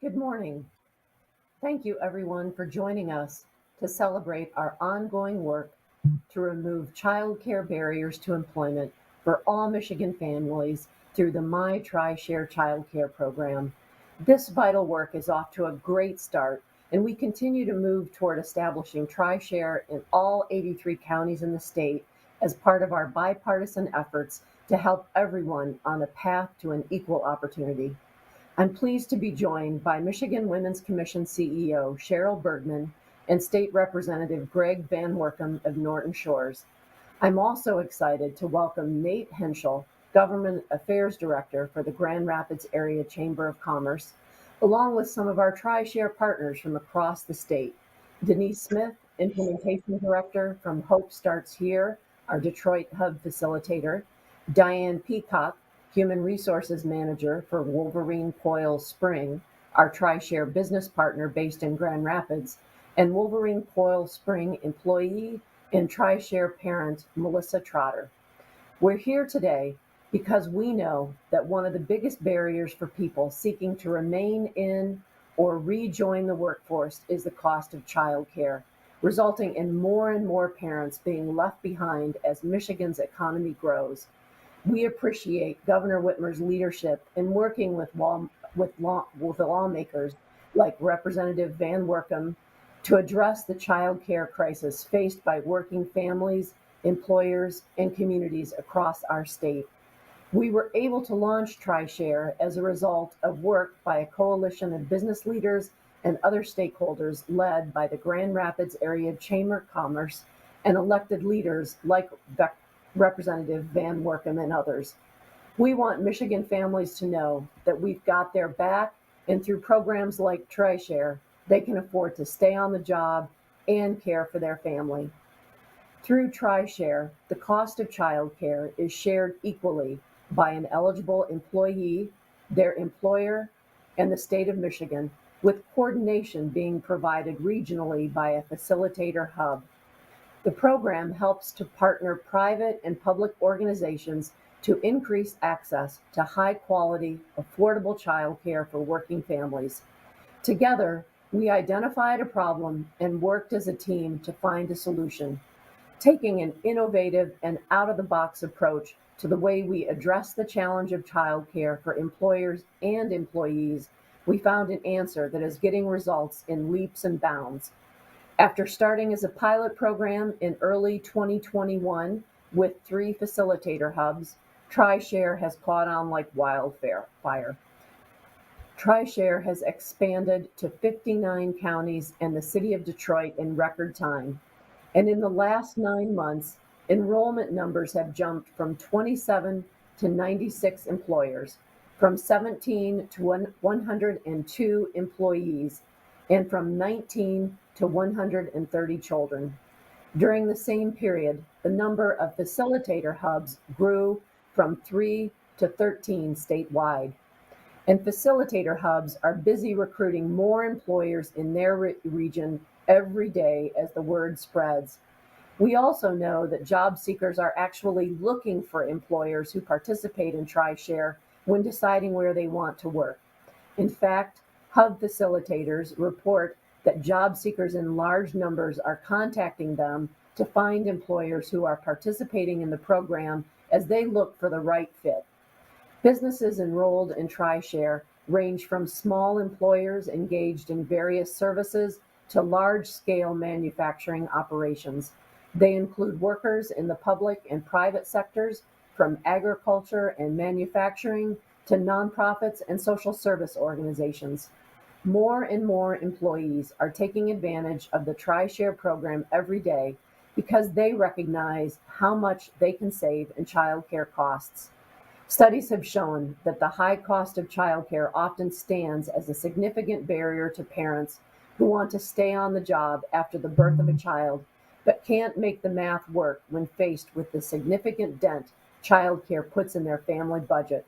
Good morning. Thank you, everyone, for joining us to celebrate our ongoing work to remove childcare barriers to employment for all Michigan families through the My Tri-Share Childcare Program. This vital work is off to a great start, and we continue to move toward establishing Tri-Share in all 83 counties in the state as part of our bipartisan efforts to help everyone on a path to an equal opportunity. I'm pleased to be joined by Michigan Women's Commission CEO Cheryl Bergman and State Representative Greg Van Workum of Norton Shores. I'm also excited to welcome Nate Henschel, Government Affairs Director for the Grand Rapids Area Chamber of Commerce, along with some of our Tri-Share partners from across the state. Denise Smith, Implementation Director from Hope Starts Here, our Detroit Hub facilitator, Diane Peacock, Human Resources Manager for Wolverine Coil Spring, our Tri-Share business partner based in Grand Rapids, and Wolverine Coil Spring employee and Tri-Share parent, Melissa Trotter. We're here today because we know that one of the biggest barriers for people seeking to remain in or rejoin the workforce is the cost of childcare, resulting in more and more parents being left behind as Michigan's economy grows. We appreciate Governor Whitmer's leadership in working with lawmakers like Representative Van Workum to address the child care crisis faced by working families, employers, and communities across our state. We were able to launch Tri-Share as a result of work by a coalition of business leaders and other stakeholders led by the Grand Rapids Area Chamber of Commerce and elected leaders like Representative Van Workum and others. We want Michigan families to know that we've got their back, and through programs like Tri-Share, they can afford to stay on the job and care for their family. Through Tri-Share, the cost of childcare is shared equally by an eligible employee, their employer, and the state of Michigan, with coordination being provided regionally by a facilitator hub. The program helps to partner private and public organizations to increase access to high-quality, affordable childcare for working families. Together, we identified a problem and worked as a team to find a solution. Taking an innovative and out-of-the-box approach to the way we address the challenge of childcare for employers and employees, we found an answer that is getting results in leaps and bounds. After starting as a pilot program in early 2021 with 3 facilitator hubs, Tri-Share has caught on like wildfire. Tri-Share has expanded to 59 counties and the city of Detroit in record time. And in the last 9 months, enrollment numbers have jumped from 27 to 96 employers, from 17 to 102 employees, and from 19 to 130 children. During the same period, the number of facilitator hubs grew from 3 to 13 statewide. And facilitator hubs are busy recruiting more employers in their region every day as the word spreads. We also know that job seekers are actually looking for employers who participate in Tri-Share when deciding where they want to work. In fact, hub facilitators report that job seekers in large numbers are contacting them to find employers who are participating in the program as they look for the right fit. Businesses enrolled in Tri-Share range from small employers engaged in various services to large-scale manufacturing operations. They include workers in the public and private sectors, from agriculture and manufacturing to nonprofits and social service organizations. More and more employees are taking advantage of the Tri-Share program every day because they recognize how much they can save in childcare costs. Studies have shown that the high cost of childcare often stands as a significant barrier to parents who want to stay on the job after the birth of a child, but can't make the math work when faced with the significant dent childcare puts in their family budget.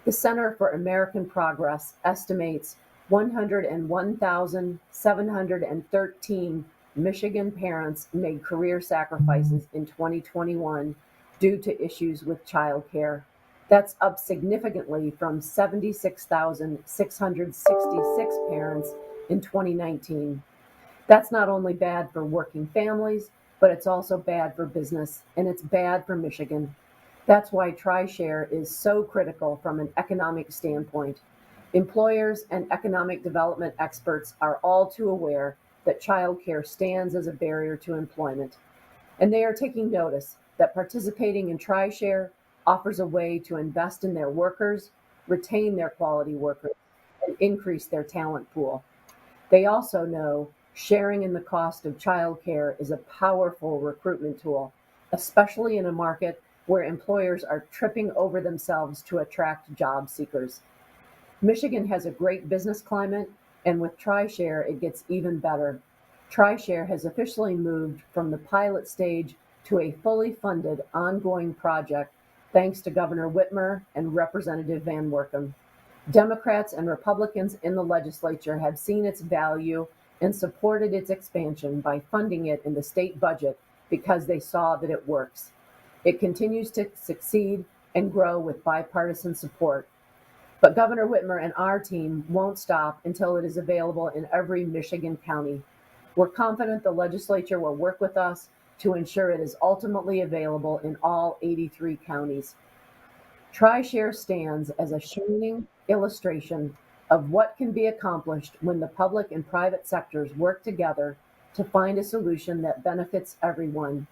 The Center for American Progress estimates 101,713 Michigan parents made career sacrifices in 2021 due to issues with childcare. That's up significantly from 76,666 parents in 2019. That's not only bad for working families, but it's also bad for business, and it's bad for Michigan. That's why TriShare is so critical from an economic standpoint. Employers and economic development experts are all too aware that childcare stands as a barrier to employment, and they are taking notice that participating in TriShare offers a way to invest in their workers, retain their quality workers, and increase their talent pool. They also know sharing in the cost of childcare is a powerful recruitment tool, especially in a market where employers are tripping over themselves to attract job seekers. Michigan has a great business climate, and with TriShare, it gets even better. TriShare has officially moved from the pilot stage to a fully funded, ongoing project thanks to Governor Whitmer and Representative Van Workum. Democrats and Republicans in the legislature have seen its value and supported its expansion by funding it in the state budget because they saw that it works. It continues to succeed and grow with bipartisan support. But Governor Whitmer and our team won't stop until it is available in every Michigan county. We're confident the legislature will work with us to ensure it is ultimately available in all 83 counties. TriShare stands as a shining illustration of what can be accomplished when the public and private sectors work together to find a solution that benefits everyone.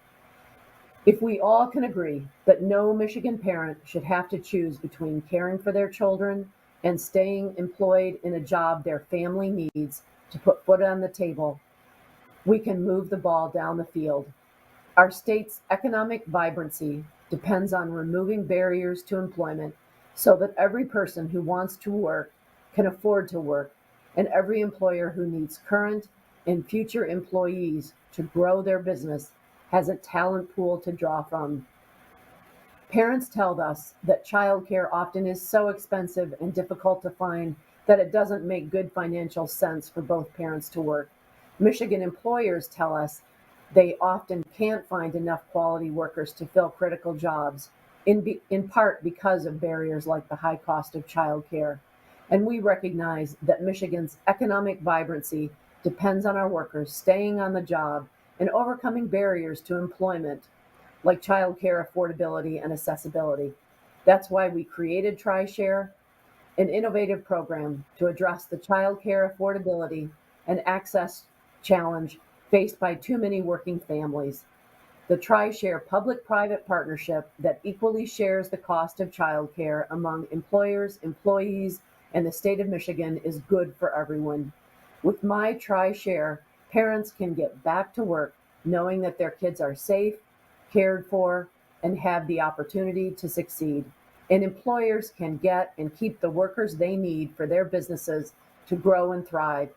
If we all can agree that no Michigan parent should have to choose between caring for their children and staying employed in a job their family needs to put food on the table, we can move the ball down the field. Our state's economic vibrancy depends on removing barriers to employment so that every person who wants to work can afford to work, and every employer who needs current and future employees to grow their business has a talent pool to draw from. Parents tell us that childcare often is so expensive and difficult to find that it doesn't make good financial sense for both parents to work. Michigan employers tell us they often can't find enough quality workers to fill critical jobs, in part because of barriers like the high cost of childcare. And we recognize that Michigan's economic vibrancy depends on our workers staying on the job and overcoming barriers to employment like childcare affordability and accessibility. That's why we created TriShare, an innovative program to address the childcare affordability and access challenge faced by too many working families. The TriShare public-private partnership that equally shares the cost of childcare among employers, employees, and the state of Michigan is good for everyone. With my TriShare, parents can get back to work knowing that their kids are safe, cared for, and have the opportunity to succeed. And employers can get and keep the workers they need for their businesses to grow and thrive.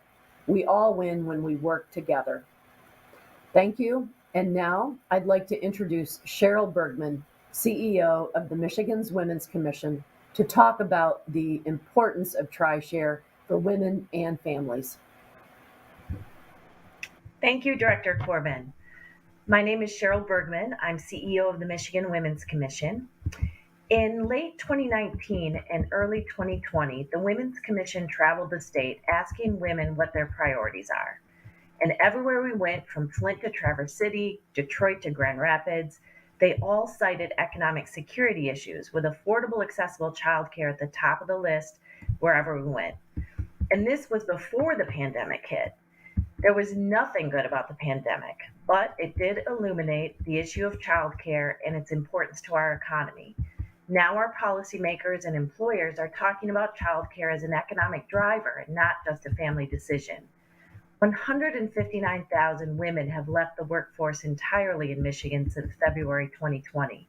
We all win when we work together. Thank you. And now I'd like to introduce Cheryl Bergman, CEO of the Michigan's Women's Commission, to talk about the importance of TriShare for women and families. Thank you, Director Corbin. My name is Cheryl Bergman. I'm CEO of the Michigan Women's Commission. In late 2019 and early 2020, the Women's Commission traveled the state asking women what their priorities are. And everywhere we went, from Flint to Traverse City, Detroit to Grand Rapids, they all cited economic security issues with affordable, accessible childcare at the top of the list wherever we went. And this was before the pandemic hit. There was nothing good about the pandemic, but it did illuminate the issue of childcare and its importance to our economy. Now our policymakers and employers are talking about childcare as an economic driver and not just a family decision. 159,000 women have left the workforce entirely in Michigan since February 2020.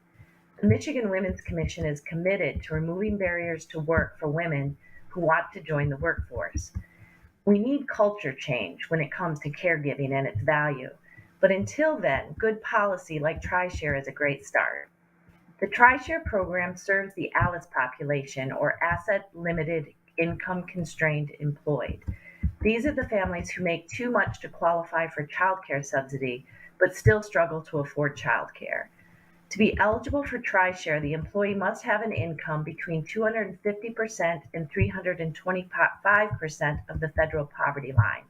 The Michigan Women's Commission is committed to removing barriers to work for women who want to join the workforce. We need culture change when it comes to caregiving and its value. But until then, good policy like TriShare is a great start. The TriShare program serves the ALICE population, or Asset Limited Income Constrained Employed. These are the families who make too much to qualify for child care subsidy, but still struggle to afford child care. To be eligible for TriShare, the employee must have an income between 250% and 325% of the federal poverty line.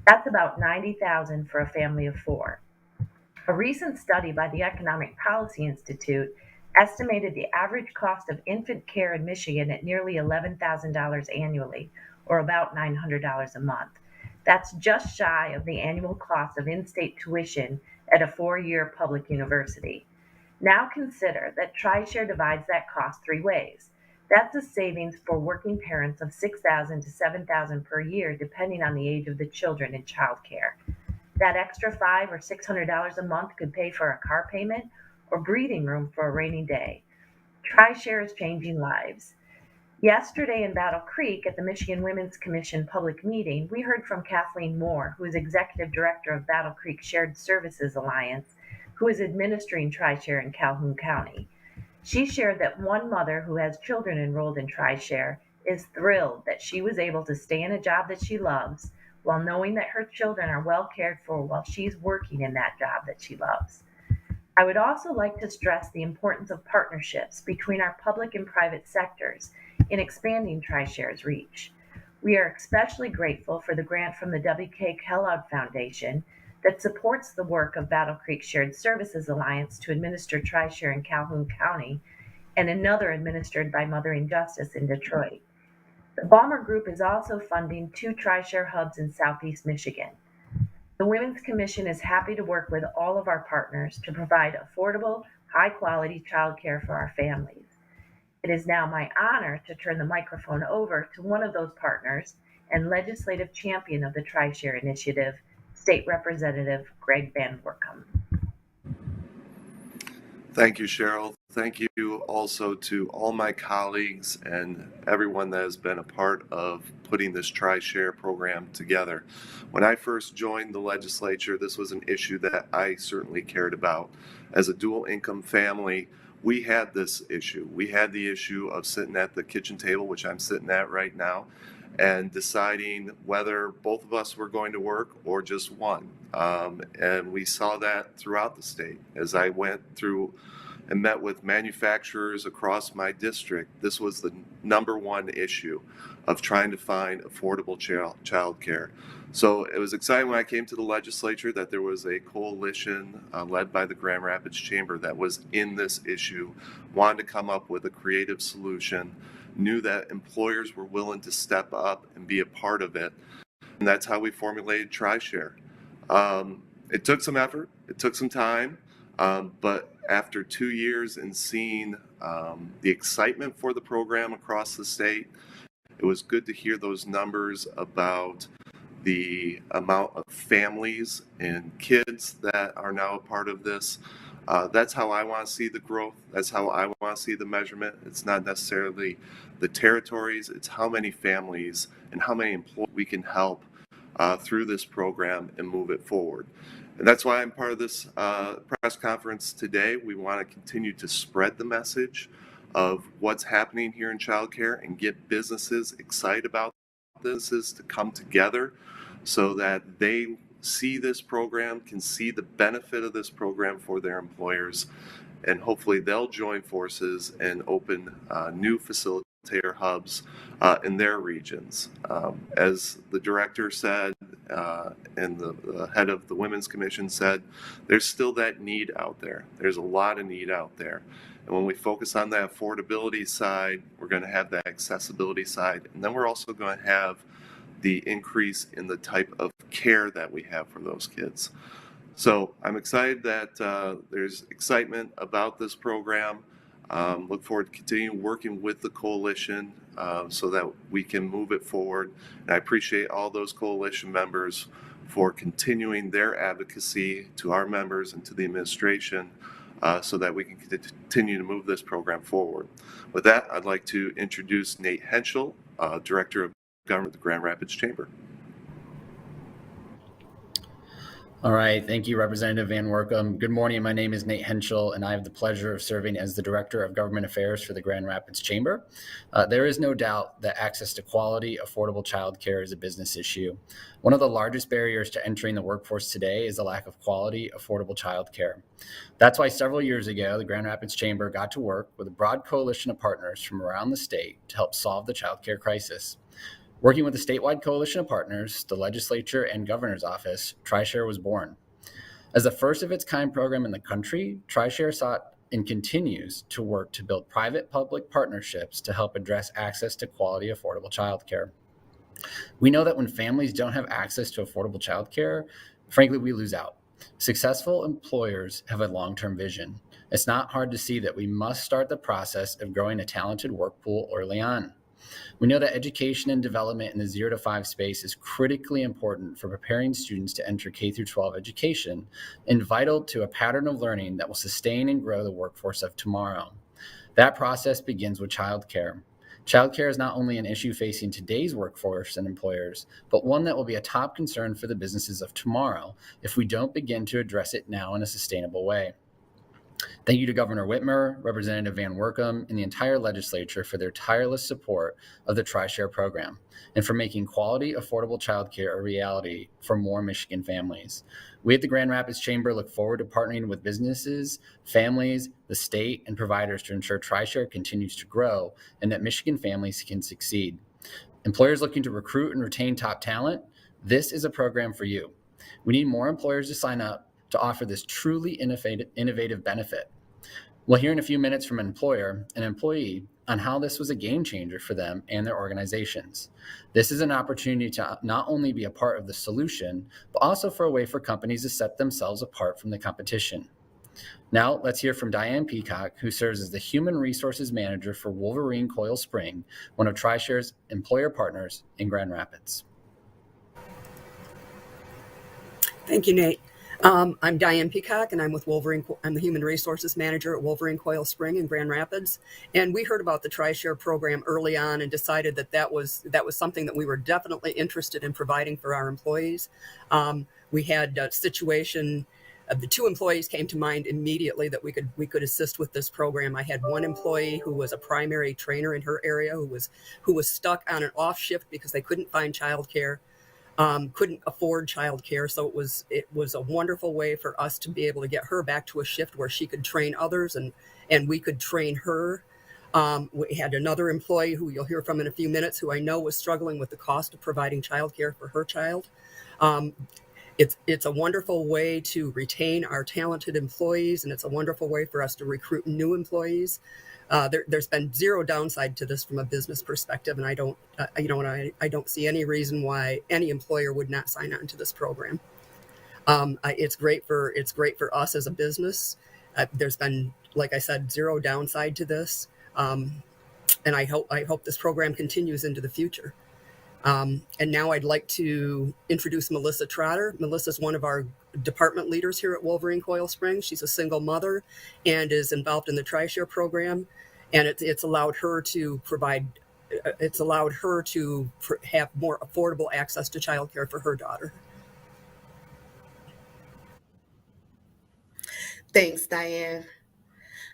That's about 90,000 for a family of four. A recent study by the Economic Policy Institute estimated the average cost of infant care in Michigan at nearly $11,000 annually, or about $900 a month. That's just shy of the annual cost of in-state tuition at a four-year public university. Now consider that TriShare divides that cost three ways. That's a savings for working parents of $6,000 to $7,000 per year, depending on the age of the children in childcare. That extra $500 or $600 a month could pay for a car payment or breathing room for a rainy day. TriShare is changing lives. Yesterday in Battle Creek at the Michigan Women's Commission public meeting, we heard from Kathleen Moore, who is Executive Director of Battle Creek Shared Services Alliance, who is administering TriShare in Calhoun County. She shared that one mother who has children enrolled in TriShare is thrilled that she was able to stay in a job that she loves while knowing that her children are well cared for while she's working in that job that she loves. I would also like to stress the importance of partnerships between our public and private sectors in expanding TriShare's reach. We are especially grateful for the grant from the W.K. Kellogg Foundation that supports the work of Battle Creek Shared Services Alliance to administer TriShare in Calhoun County and another administered by Mothering Justice in Detroit. The Balmer Group is also funding 2 TriShare hubs in Southeast Michigan. The Women's Commission is happy to work with all of our partners to provide affordable, high-quality childcare for our families. It is now my honor to turn the microphone over to one of those partners and legislative champion of the TriShare initiative, State Representative Greg Van Workum. Thank you, Cheryl. Thank you also to all my colleagues and everyone that has been a part of putting this TriShare program together. When I first joined the legislature, this was an issue that I certainly cared about. As a dual income family, we had this issue. We had the issue of sitting at the kitchen table, which I'm sitting at right now, and deciding whether both of us were going to work or just one. And we saw that throughout the state. As I went through and met with manufacturers across my district, this was the number one issue of trying to find affordable child care. So it was exciting when I came to the legislature that there was a coalition led by the Grand Rapids Chamber that was in this issue, wanted to come up with a creative solution, knew that employers were willing to step up and be a part of it. And that's how we formulated TriShare. It took some effort, it took some time, but after 2 years and seeing the excitement for the program across the state, it was good to hear those numbers about the amount of families and kids that are now a part of this. That's how I want to see the growth. That's how I want to see the measurement. It's not necessarily the territories, it's how many families and how many employees we can help through this program and move it forward. And that's why I'm part of this press conference today. We want to continue to spread the message of what's happening here in childcare and get businesses excited about businesses to come together so that they see this program, can see the benefit of this program for their employers, and hopefully they'll join forces and open new facilitator hubs in their regions. As the director said, and the head of the Women's Commission said, there's still that need out there. There's a lot of need out there. And when we focus on that affordability side, we're going to have that accessibility side. And then we're also going to have the increase in the type of care that we have for those kids. So I'm excited that there's excitement about this program. Look forward to continuing working with the coalition so that we can move it forward. And I appreciate all those coalition members for continuing their advocacy to our members and to the administration so that we can continue to move this program forward. With that, I'd like to introduce Nate Henschel, Director of Government at the Grand Rapids Chamber. All right. Thank you, Representative Van Workum. Good morning. My name is Nate Henschel, and I have the pleasure of serving as the Director of Government Affairs for the Grand Rapids Chamber. There is no doubt that access to quality, affordable childcare is a business issue. One of the largest barriers to entering the workforce today is the lack of quality, affordable childcare. That's why several years ago, the Grand Rapids Chamber got to work with a broad coalition of partners from around the state to help solve the childcare crisis. Working with a statewide coalition of partners, the legislature and governor's office, TriShare was born. As the first of its kind program in the country, TriShare sought and continues to work to build private-public partnerships to help address access to quality, affordable childcare. We know that when families don't have access to affordable childcare, frankly, we lose out. Successful employers have a long-term vision. It's not hard to see that we must start the process of growing a talented work pool early on. We know that education and development in the 0 to 5 space is critically important for preparing students to enter K through 12 education and vital to a pattern of learning that will sustain and grow the workforce of tomorrow. That process begins with childcare. Childcare is not only an issue facing today's workforce and employers, but one that will be a top concern for the businesses of tomorrow if we don't begin to address it now in a sustainable way. Thank you to Governor Whitmer, Representative Van Workum, and the entire legislature for their tireless support of the TriShare program and for making quality, affordable childcare a reality for more Michigan families. We at the Grand Rapids Chamber look forward to partnering with businesses, families, the state, and providers to ensure TriShare continues to grow and that Michigan families can succeed. Employers looking to recruit and retain top talent, this is a program for you. We need more employers to sign up to offer this truly innovative benefit. We'll hear in a few minutes from an employer and employee on how this was a game changer for them and their organizations. This is an opportunity to not only be a part of the solution, but also for a way for companies to set themselves apart from the competition. Now, let's hear from Diane Peacock, who serves as the Human Resources Manager for Wolverine Coil Spring, one of TriShare's employer partners in Grand Rapids. Thank you, Nate. I'm Diane Peacock, and I'm with Wolverine. I'm the Human Resources Manager at Wolverine Coil Spring in Grand Rapids. And we heard about the TriShare program early on and decided that was something that we were definitely interested in providing for our employees. We had a situation. The 2 employees came to mind immediately that we could assist with this program. I had one employee who was a primary trainer in her area who was stuck on an off shift because they couldn't find childcare. Couldn't afford childcare, so it was a wonderful way for us to be able to get her back to a shift where she could train others and we could train her. We had another employee who you'll hear from in a few minutes who I know was struggling with the cost of providing childcare for her child. It's a wonderful way to retain our talented employees, and it's a wonderful way for us to recruit new employees. There's been zero downside to this from a business perspective, and I don't see any reason why any employer would not sign on to this program. It's great for us as a business. There's been, like I said, zero downside to this, and I hope this program continues into the future. And now I'd like to introduce Melissa Trotter. Melissa's one of our department leaders here at Wolverine Coil Springs. She's a single mother and is involved in the TriShare program. And it's allowed her to have more affordable access to childcare for her daughter. Thanks, Diane.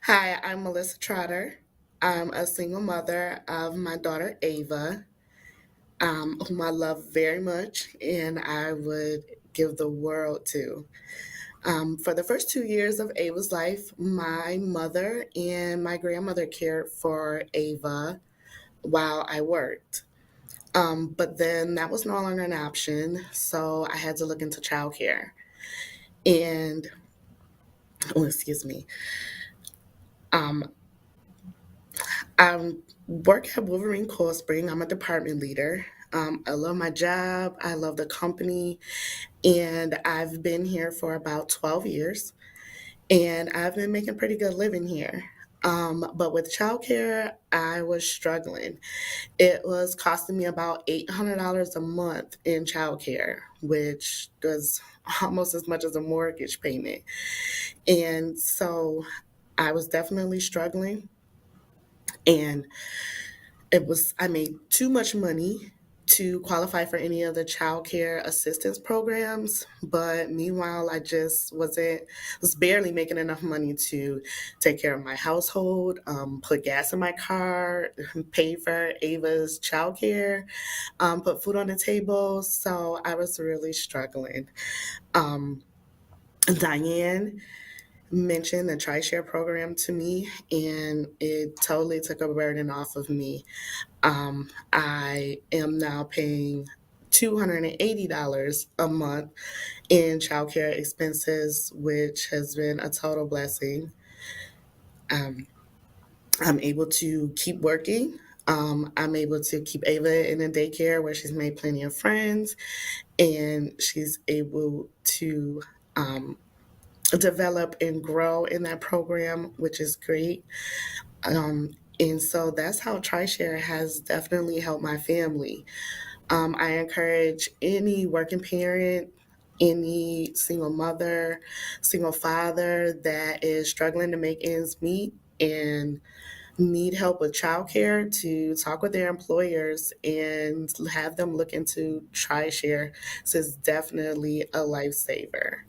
Hi, I'm Melissa Trotter. I'm a single mother of my daughter Ava, whom I love very much and I would give the world to. For the first 2 years of Ava's life, my mother and my grandmother cared for Ava while I worked. But then that was no longer an option, so I had to look into childcare. And, excuse me. Um, I work at Wolverine Coil Spring. I'm a department leader. I love my job. I love the company. And I've been here for about 12 years. And I've been making pretty good living here. But with childcare, I was struggling. It was costing me about $800 a month in childcare, which was almost as much as a mortgage payment. And so I was definitely struggling. And I made too much money to qualify for any of the child care assistance programs, but meanwhile I just was barely making enough money to take care of my household, put gas in my car, pay for Ava's child care, put food on the table. So I was really struggling. um, Diane mentioned the TriShare program to me, and it totally took a burden off of me. I am now paying $280 a month in childcare expenses, which has been a total blessing. Um, I'm able to keep working. I'm able to keep Ava in a daycare where she's made plenty of friends, and she's able to develop and grow in that program, which is great. And so that's how TriShare has definitely helped my family. I encourage any working parent, any single mother, single father that is struggling to make ends meet and need help with childcare to talk with their employers and have them look into TriShare. This is definitely a lifesaver.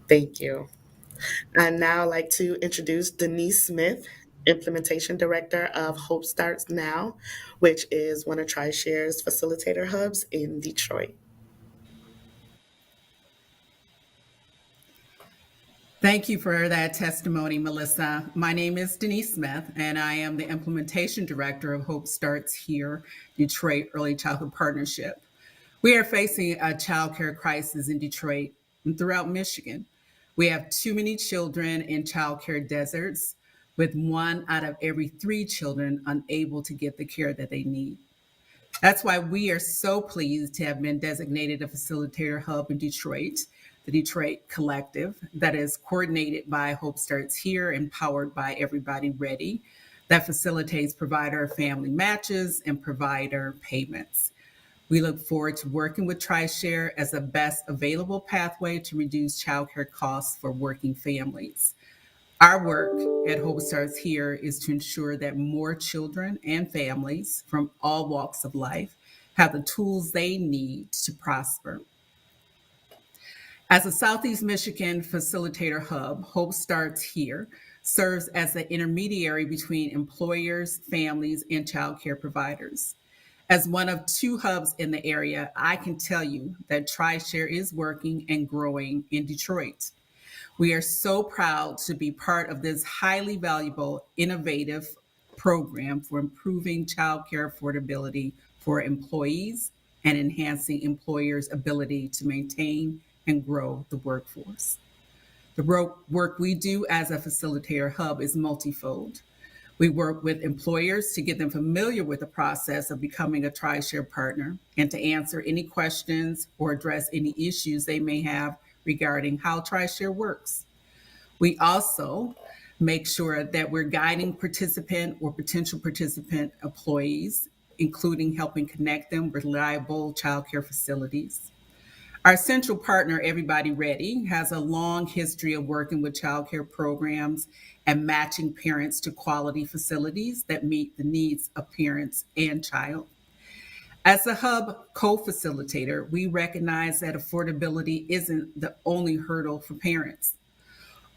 Thank you. I'd now like to introduce Denise Smith, Implementation Director of Hope Starts Now, which is one of TriShare's facilitator hubs in Detroit. Thank you for that testimony, Melissa. My name is Denise Smith, and I am the Implementation Director of Hope Starts Here, Detroit Early Childhood Partnership. We are facing a childcare crisis in Detroit and throughout Michigan. We have too many children in childcare deserts, with 1 out of every 3 children unable to get the care that they need. That's why we are so pleased to have been designated a facilitator hub in Detroit, the Detroit Collective, that is coordinated by Hope Starts Here and powered by Everybody Ready, that facilitates provider family matches and provider payments. We look forward to working with TriShare as the best available pathway to reduce childcare costs for working families. Our work at Hope Starts Here is to ensure that more children and families from all walks of life have the tools they need to prosper. As a Southeast Michigan facilitator hub, Hope Starts Here serves as the intermediary between employers, families, and childcare providers. As one of 2 hubs in the area, I can tell you that TriShare is working and growing in Detroit. We are so proud to be part of this highly valuable, innovative program for improving childcare affordability for employees and enhancing employers' ability to maintain and grow the workforce. The work we do as a facilitator hub is multifold. We work with employers to get them familiar with the process of becoming a TriShare partner and to answer any questions or address any issues they may have regarding how TriShare works. We also make sure that we're guiding participant or potential participant employees, including helping connect them with reliable childcare facilities. Our central partner, Everybody Ready, has a long history of working with childcare programs and matching parents to quality facilities that meet the needs of parents and child. As a hub co-facilitator, we recognize that affordability isn't the only hurdle for parents.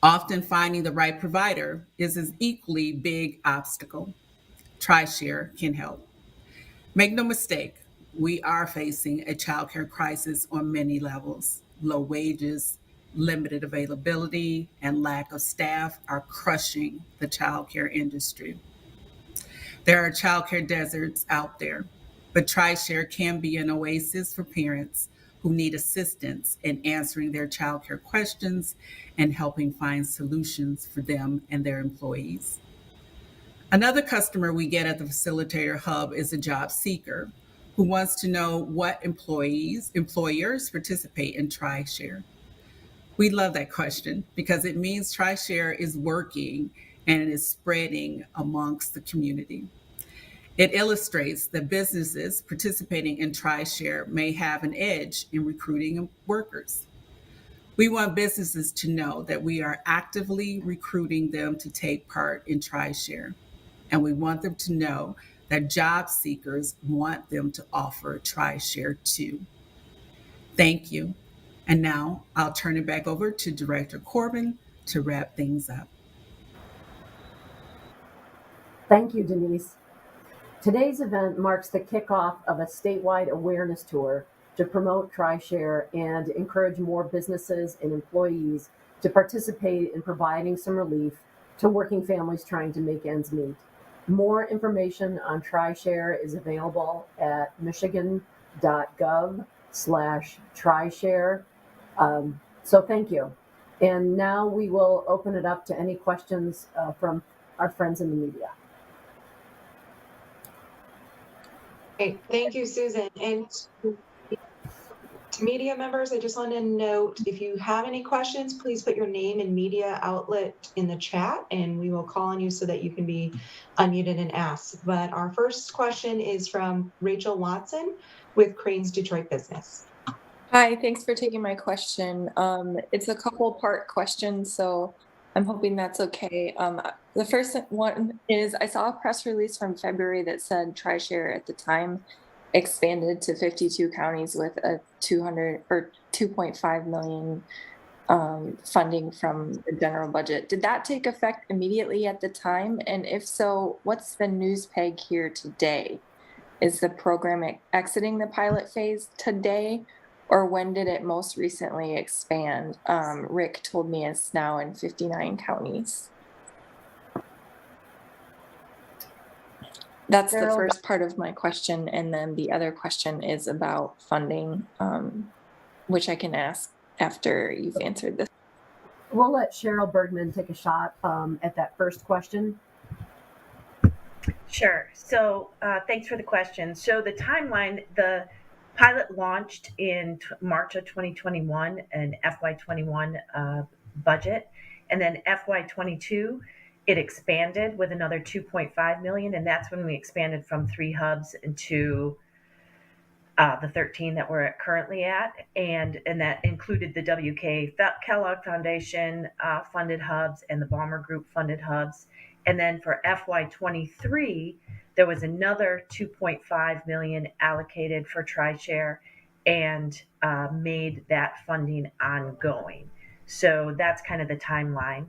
Often finding the right provider is an equally big obstacle. TriShare can help. Make no mistake, we are facing a childcare crisis on many levels. Low wages, limited availability, and lack of staff are crushing the childcare industry. There are childcare deserts out there, but TriShare can be an oasis for parents who need assistance in answering their childcare questions and helping find solutions for them and their employees. Another customer we get at the Facilitator Hub is a job seeker who wants to know what employers participate in TriShare. We love that question because it means TriShare is working and it is spreading amongst the community. It illustrates that businesses participating in TriShare may have an edge in recruiting workers. We want businesses to know that we are actively recruiting them to take part in TriShare. And we want them to know that job seekers want them to offer TriShare to. Thank you. And now I'll turn it back over to Director Corbin to wrap things up. Thank you, Denise. Today's event marks the kickoff of a statewide awareness tour to promote TriShare and encourage more businesses and employees to participate in providing some relief to working families trying to make ends meet. More information on TriShare is available at michigan.gov/TriShare. So thank you. And now we will open it up to any questions from our friends in the media. Great. Thank you, Susan. And to media members, I just want to note, if you have any questions, please put your name and media outlet in the chat, and we will call on you so that you can be unmuted and asked. But our first question is from Rachel Watson with Crane's Detroit Business. Hi, thanks for taking my question. It's a couple-part question, so I'm hoping that's okay. The first one is, I saw a press release from February that said TriShare at the time expanded to 52 counties with a 2.5 million funding from the general budget. Did that take effect immediately at the time? And if so, what's the news peg here today? Is the program exiting the pilot phase today? Or when did it most recently expand? Rick told me it's now in 59 counties. That's the first part of my question. And then the other question is about funding, which I can ask after you've answered this. We'll let Cheryl Bergman take a shot at that first question. Sure. So thanks for the question. So the timeline, the pilot launched in March of 2021, an FY21 budget, and then FY22, it expanded with another 2.5 million, and that's when we expanded from 3 hubs into the 13 that we're currently at, and that included the WK Kellogg Foundation funded hubs and the Balmer Group funded hubs. And then for FY23, there was another 2.5 million allocated for TriShare and made that funding ongoing. So that's kind of the timeline.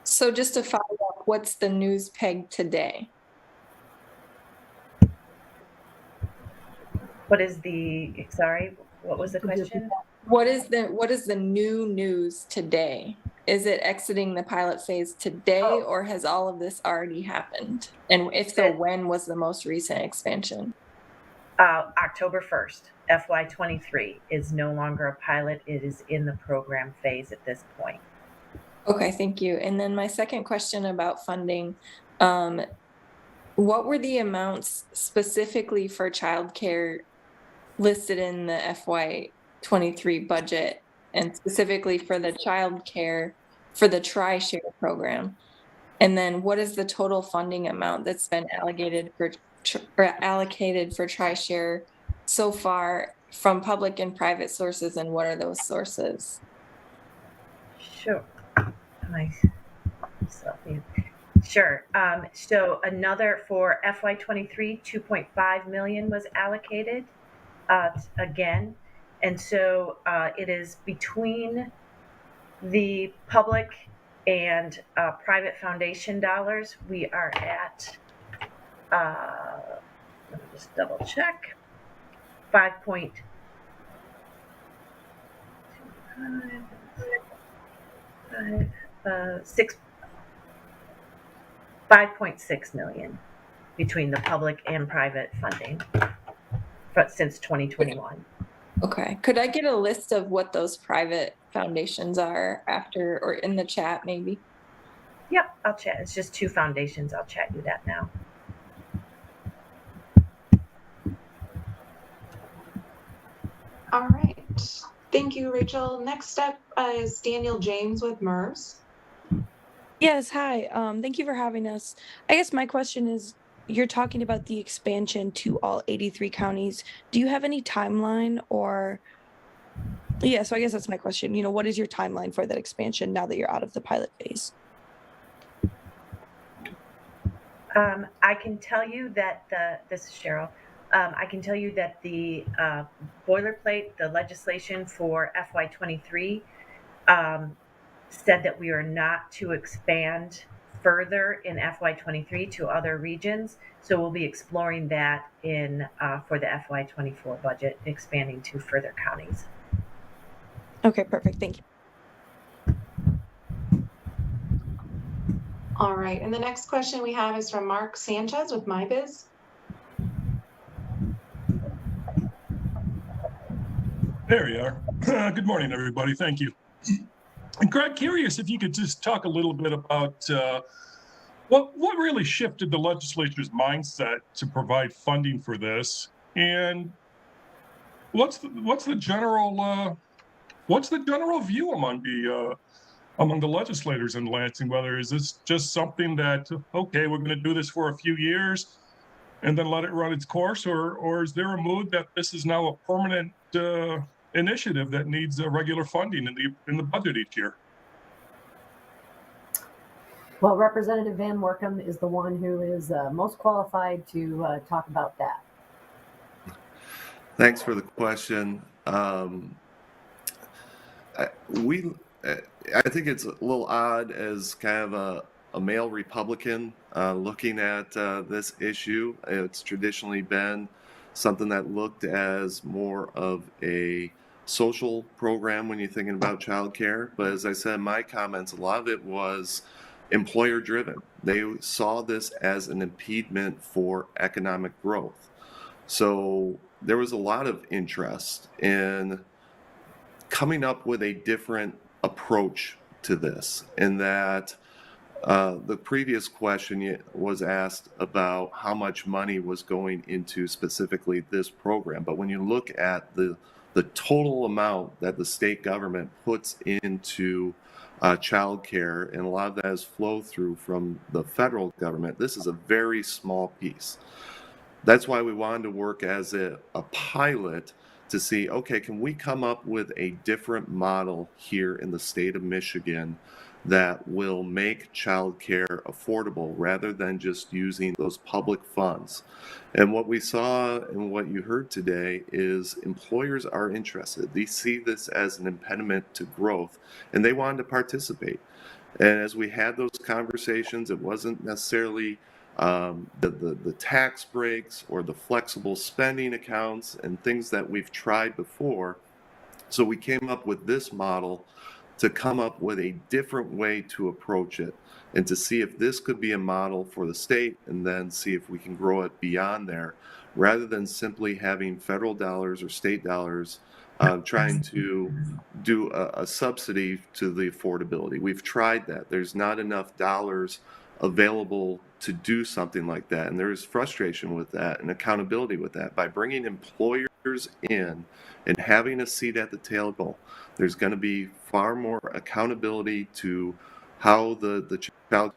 So just to follow up, what's the news peg today? What is the, sorry, what was the question? What is the new news today? Is it exiting the pilot phase today, or has all of this already happened? And if so, when was the most recent expansion? October 1st, FY23 is no longer a pilot. It is in the program phase at this point. Okay, thank you. And then my second question about funding, what were the amounts specifically for childcare listed in the FY23 budget, and specifically for the childcare for the TriShare program? And then what is the total funding amount that's been allocated for TriShare so far from public and private sources, and what are those sources? Sure. Sure. So another for FY23, 2.5 million was allocated again. And so it is between the public and private foundation dollars. We are at, let me just double check, 5.6 million between the public and private funding since 2021. Okay. Could I get a list of what those private foundations are after, or in the chat maybe? Yep, I'll chat. It's just 2 foundations. I'll chat you that now. All right. Thank you, Rachel. Next up is Daniel James with MERS. Yes, hi. Thank you for having us. I guess my question is, you're talking about the expansion to all 83 counties. Do you have any timeline, or yeah, so I guess that's my question. What is your timeline for that expansion now that you're out of the pilot phase? I can tell you that this is Cheryl. I can tell you that the boilerplate, the legislation for FY23, said that we are not to expand further in FY23 to other regions. So we'll be exploring that in for the FY24 budget, expanding to further counties. Okay, perfect. Thank you. All right, and the next question we have is from Mark Sanchez with MyBiz. There you are. Good morning, everybody. Thank you. And Greg, curious if you could just talk a little bit about what really shifted the legislature's mindset to provide funding for this, and what's the general view among the legislators in Lansing? Whether is this just something that, okay, we're going to do this for a few years and then let it run its course, or is there a mood that this is now a permanent initiative that needs regular funding in the budget each year? Well, Representative Van Workum is the one who is most qualified to talk about that. Thanks for the question. I think it's a little odd as kind of a male Republican looking at this issue. It's traditionally been something that looked as more of a social program when you're thinking about childcare. But as I said in my comments, a lot of it was employer driven. They saw this as an impediment for economic growth. So there was a lot of interest in coming up with a different approach to this, in that the previous question was asked about how much money was going into specifically this program. But when you look at the total amount that the state government puts into child care, and a lot of that is flow through from the federal government, this is a very small piece. That's why we wanted to work as a pilot to see, okay, can we come up with a different model here in the state of Michigan that will make childcare affordable rather than just using those public funds. And what we saw and what you heard today is employers are interested. They see this as an impediment to growth, and they wanted to participate. And as we had those conversations, it wasn't necessarily the tax breaks or the flexible spending accounts and things that we've tried before. So we came up with this model to come up with a different way to approach it and to see if this could be a model for the state, and then see if we can grow it beyond there, rather than simply having federal dollars or state dollars trying to do a subsidy to the affordability. We've tried that. There's not enough dollars available to do something like that, and there's frustration with that and accountability with that. By bringing employers in and having a seat at the table, there's going to be far more accountability to how the child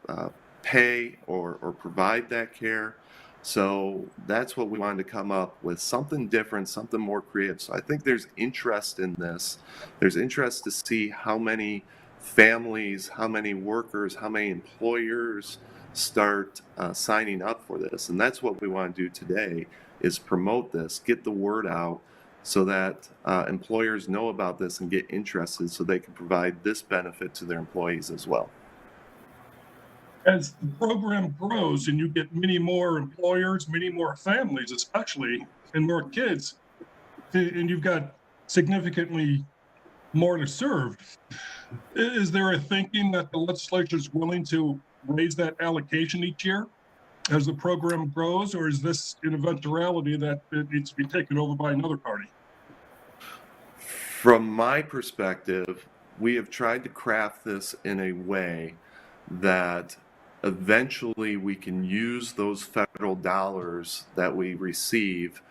pay or provide that care. So that's what we wanted to come up with, something different, something more creative. So I think there's interest in this. There's interest to see how many families, how many workers, how many employers start signing up for this. And that's what we want to do today, is promote this, get the word out, so that employers know about this and get interested, so they can provide this benefit to their employees as well. As the program grows and you get many more employers, many more families, especially, and more kids, and you've got significantly more to serve, is there a thinking that the legislature is willing to raise that allocation each year as the program grows, or is this an eventuality that it needs to be taken over by another party? From my perspective, we have tried to craft this in a way that eventually we can use those federal dollars that we receive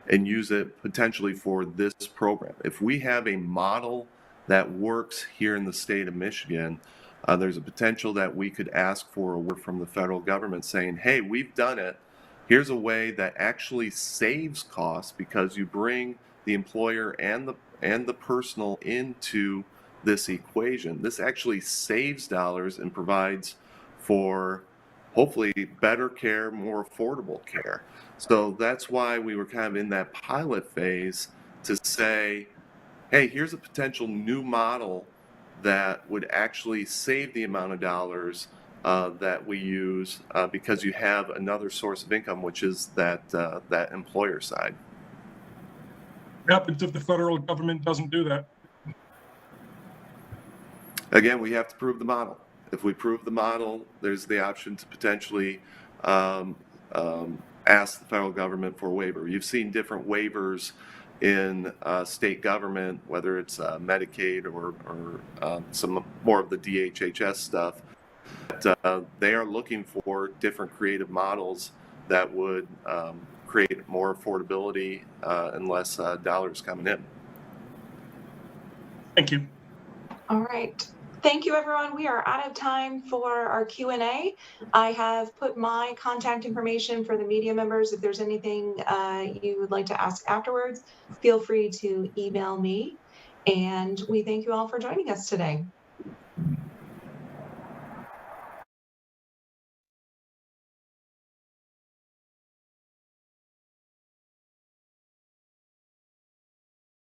and use it potentially for this program. If we have a model that works here in the state of Michigan, there's a potential that we could ask for a word from the federal government saying, hey, we've done it. Here's a way that actually saves costs, because you bring the employer and the personal into this equation. This actually saves dollars and provides for hopefully better care, more affordable care. So that's why we were kind of in that pilot phase to say, hey, here's a potential new model that would actually save the amount of dollars that we use because you have another source of income, which is that employer side. What happens if the federal government doesn't do that? Again, we have to prove the model. If we prove the model, there's the option to potentially ask the federal government for a waiver. You've seen different waivers in state government, whether it's Medicaid or some more of the DHHS stuff. But, they are looking for different creative models that would create more affordability and less dollars coming in. Thank you. All right. Thank you, everyone. We are out of time for our Q&A. I have put my contact information for the media members. If there's anything you would like to ask afterwards, feel free to email me. And we thank you all for joining us today.